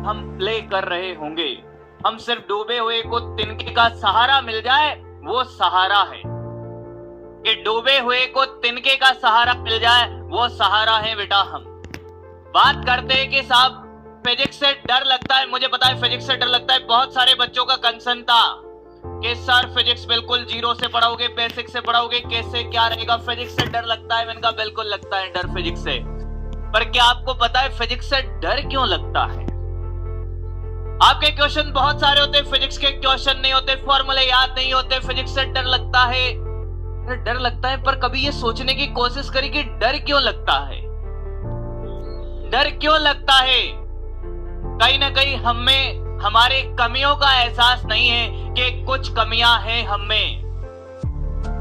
हम प्ले कर रहे होंगे। हम सिर्फ डूबे हुए को तिनके का सहारा मिल जाए वो सहारा है, कि डूबे हुए को तिनके का सहारा मिल जाए वो सहारा है बेटा। हम बात करते हैं कि साहब फिजिक्स से डर लगता है। मुझे पता है फिजिक्स से डर लगता है। बहुत सारे बच्चों का कंसर्न था कि सर फिजिक्स बिल्कुल जीरो से पढ़ाओगे, बेसिक से पढ़ाओगे, कैसे क्या रहेगा, फिजिक्स से डर लगता है। मैंने कहा बिल्कुल लगता है डर फिजिक्स से, पर क्या आपको पता है फिजिक्स से डर क्यों लगता है? आपके क्वेश्चन बहुत सारे होते हैं, फिजिक्स के क्वेश्चन नहीं होते, फॉर्मूले याद नहीं होते, फिजिक्स से डर लगता है। डर लगता है, पर कभी ये सोचने की कोशिश करी कि डर क्यों लगता है? डर क्यों लगता है? कहीं ना कहीं हमें हमारे कमियों का एहसास नहीं है कि कुछ कमियां हैं हमें,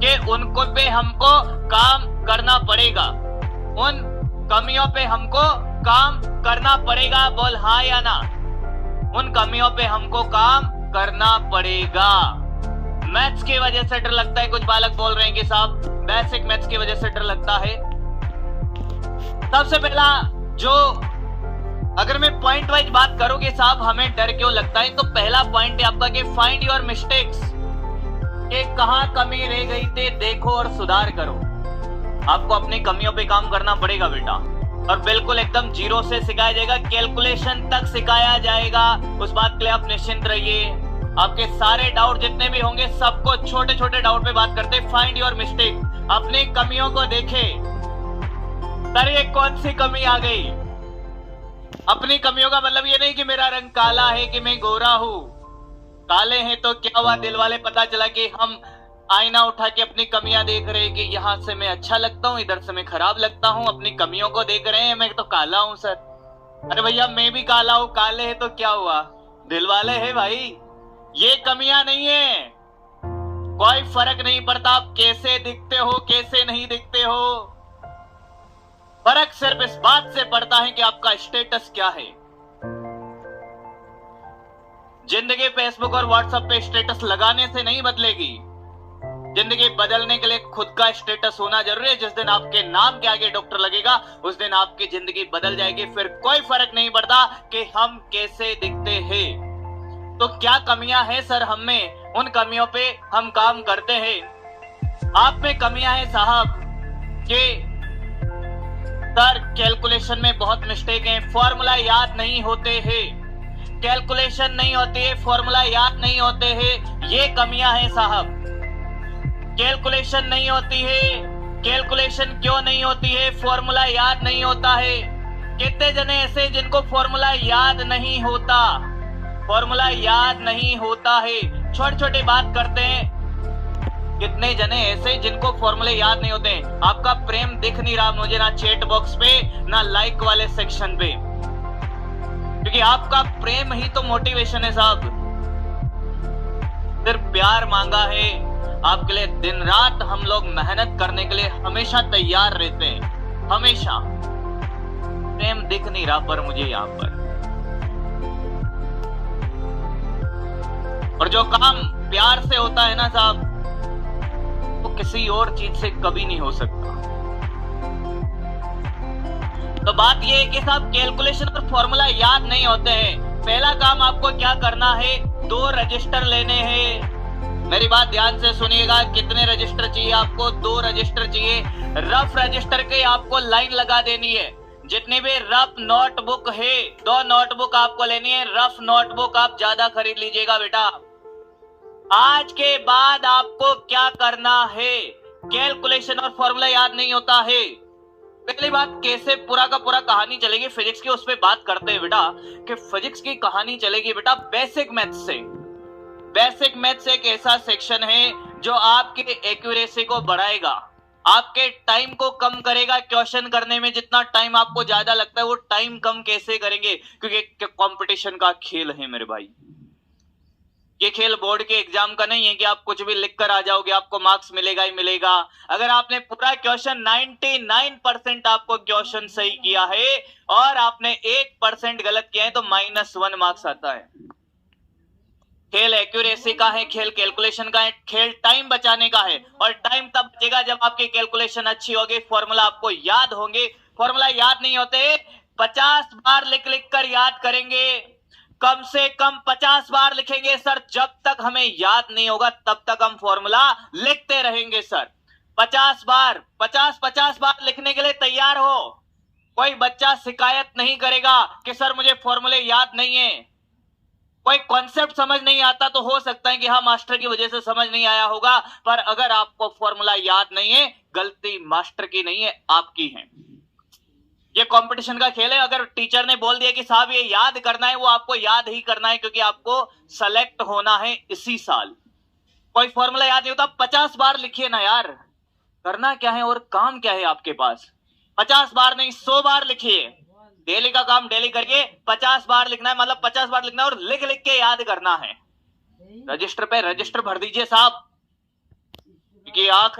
कि उनको पे हमको काम करना पड़ेगा। उन कमियों पे हमको काम करना पड़ेगा। बोल हाँ या ना? उन कमियों पे हमको काम करना पड़ेगा। मैथ्स की वजह से डर लगता है। कुछ बालक बोल रहे हैं कि साहब बेसिक मैथ्स की वजह से डर लगता है। सबसे पहला जो अगर मैं पॉइंट वाइज बात करूं कि साहब हमें डर क्यों लगता है, तो पहला पॉइंट है आपका कि फाइंड योर मिस्टेक्स, कि कहां कमी रह गई थी देखो और सुधार करो। आपको अपनी कमियों पे काम करना पड़ेगा बेटा, और बिल्कुल एकदम जीरो से सिखाया जाएगा, कैलकुलेशन तक सिखाया जाएगा। उस बात के लिए आप निश्चिंत रहिए। आपके सारे डाउट जितने भी होंगे सबको छोटे छोटे डाउट पे बात करते। फाइंड योर मिस्टेक, अपनी कमियों को देखे। सर ये कौन सी कमी आ गई? अपनी कमियों का मतलब ये नहीं कि मेरा रंग काला है, कि मैं गोरा हूं। काले हैं तो क्या हुआ, दिल वाले पता चला कि हम आईना उठा के अपनी कमियां देख रहे हैं कि यहाँ से मैं अच्छा लगता हूँ, इधर से मैं खराब लगता हूँ। अपनी कमियों को देख रहे हैं, मैं तो काला हूँ सर। अरे भैया मैं भी काला हूँ, काले है तो क्या हुआ, दिल वाले है भाई। ये कमियां नहीं है, कोई फर्क नहीं पड़ता आप कैसे दिखते हो कैसे नहीं दिखते हो। फर्क सिर्फ इस बात से पड़ता है कि आपका स्टेटस क्या है। जिंदगी फेसबुक और व्हाट्सएप पे स्टेटस लगाने से नहीं बदलेगी। जिंदगी बदलने के लिए खुद का स्टेटस होना जरूरी है। जिस दिन आपके नाम के आगे डॉक्टर लगेगा उस दिन आपकी जिंदगी बदल जाएगी। फिर कोई फर्क नहीं पड़ता कि हम कैसे दिखते हैं। तो क्या कमियां हैं सर हम में, उन कमियों पे हम काम करते हैं। आप में कमियां हैं साहब कि सर कैलकुलेशन में बहुत मिस्टेक है, फॉर्मूला याद नहीं होते हैं, कैलकुलेशन नहीं होती है, फॉर्मूला याद नहीं होते हैं। ये कमियां हैं साहब। कैलकुलेशन नहीं होती है। कैलकुलेशन क्यों नहीं होती है? फॉर्मूला याद नहीं होता है। कितने जने ऐसे जिनको फॉर्मूला याद नहीं होता, फॉर्मूला याद नहीं होता है। छोटे छोटे बात करते हैं। कितने जने ऐसे जिनको फॉर्मूले याद नहीं होते हैं। आपका प्रेम दिख नहीं रहा मुझे, ना चैट बॉक्स पे ना लाइक वाले सेक्शन पे, क्योंकि आपका प्रेम ही तो मोटिवेशन है साहब। सिर्फ प्यार मांगा है आपके लिए। दिन रात हम लोग मेहनत करने के लिए हमेशा तैयार रहते हैं, हमेशा। प्रेम दिख नहीं रहा पर मुझे यहाँ पर। और जो काम प्यार से होता है ना साहब, वो किसी और चीज से कभी नहीं हो सकता। तो बात ये है कि साहब कैलकुलेशन और फॉर्मूला याद नहीं होते हैं। पहला काम आपको क्या करना है, 2 रजिस्टर लेने हैं। मेरी बात ध्यान से सुनिएगा। कितने रजिस्टर चाहिए आपको? 2 रजिस्टर चाहिए। रफ रजिस्टर के आपको लाइन लगा देनी है। जितनी भी रफ नोटबुक है, 2 नोटबुक आपको लेनी है। रफ नोटबुक आप ज्यादा खरीद लीजिएगा बेटा। आज के बाद आपको क्या करना है, कैलकुलेशन और फॉर्मूला याद नहीं होता है। पहली बात, कैसे पूरा का पूरा कहानी चलेगी फिजिक्स की, उस पर बात करते हैं बेटा। कि फिजिक्स की कहानी चलेगी बेटा बेसिक मैथ्स से। बेसिक मैथ्स एक ऐसा सेक्शन है जो आपकी एक्यूरेसी को बढ़ाएगा, आपके टाइम को कम करेगा। क्वेश्चन करने में जितना टाइम आपको ज्यादा लगता है वो टाइम कम कैसे करेंगे, क्योंकि कंपटीशन का खेल है मेरे भाई। ये खेल बोर्ड के एग्जाम का नहीं है कि आप कुछ भी लिख कर आ जाओगे आपको मार्क्स मिलेगा ही मिलेगा। अगर आपने पूरा क्वेश्चन 99% आपको क्वेश्चन सही किया है और आपने 1% गलत किया है तो -1 मार्क्स आता है। खेल एक्यूरेसी का है, खेल कैलकुलेशन का है, खेल टाइम बचाने का है। और टाइम तब बचेगा जब आपकी कैलकुलेशन अच्छी होगी, फॉर्मूला आपको याद होंगे। फॉर्मूला याद नहीं होते, 50 बार लिख लिख कर याद करेंगे। कम से कम 50 बार लिखेंगे सर। जब तक हमें याद नहीं होगा तब तक हम फॉर्मूला लिखते रहेंगे सर। 50 बार, 50 बार लिखने के लिए तैयार हो। कोई बच्चा शिकायत नहीं करेगा कि सर मुझे फॉर्मूले याद नहीं है। कोई कॉन्सेप्ट समझ नहीं आता तो हो सकता है कि हाँ मास्टर की वजह से समझ नहीं आया होगा, पर अगर आपको फॉर्मूला याद नहीं है, गलती मास्टर की नहीं है, आपकी है। ये कंपटीशन का खेल है। अगर टीचर ने बोल दिया कि साहब ये याद करना है, वो आपको याद ही करना है, क्योंकि आपको सेलेक्ट होना है इसी साल। कोई फॉर्मूला याद नहीं होता, 50 बार लिखिए ना यार। करना क्या है और काम क्या है आपके पास? 50 बार नहीं, 100 बार लिखिए। डेली का काम डेली करिए। 50 बार लिखना है, मतलब 50 बार लिखना है और लिख लिख के याद करना है। रजिस्टर पे रजिस्टर भर दीजिए साहब, क्योंकि आखिर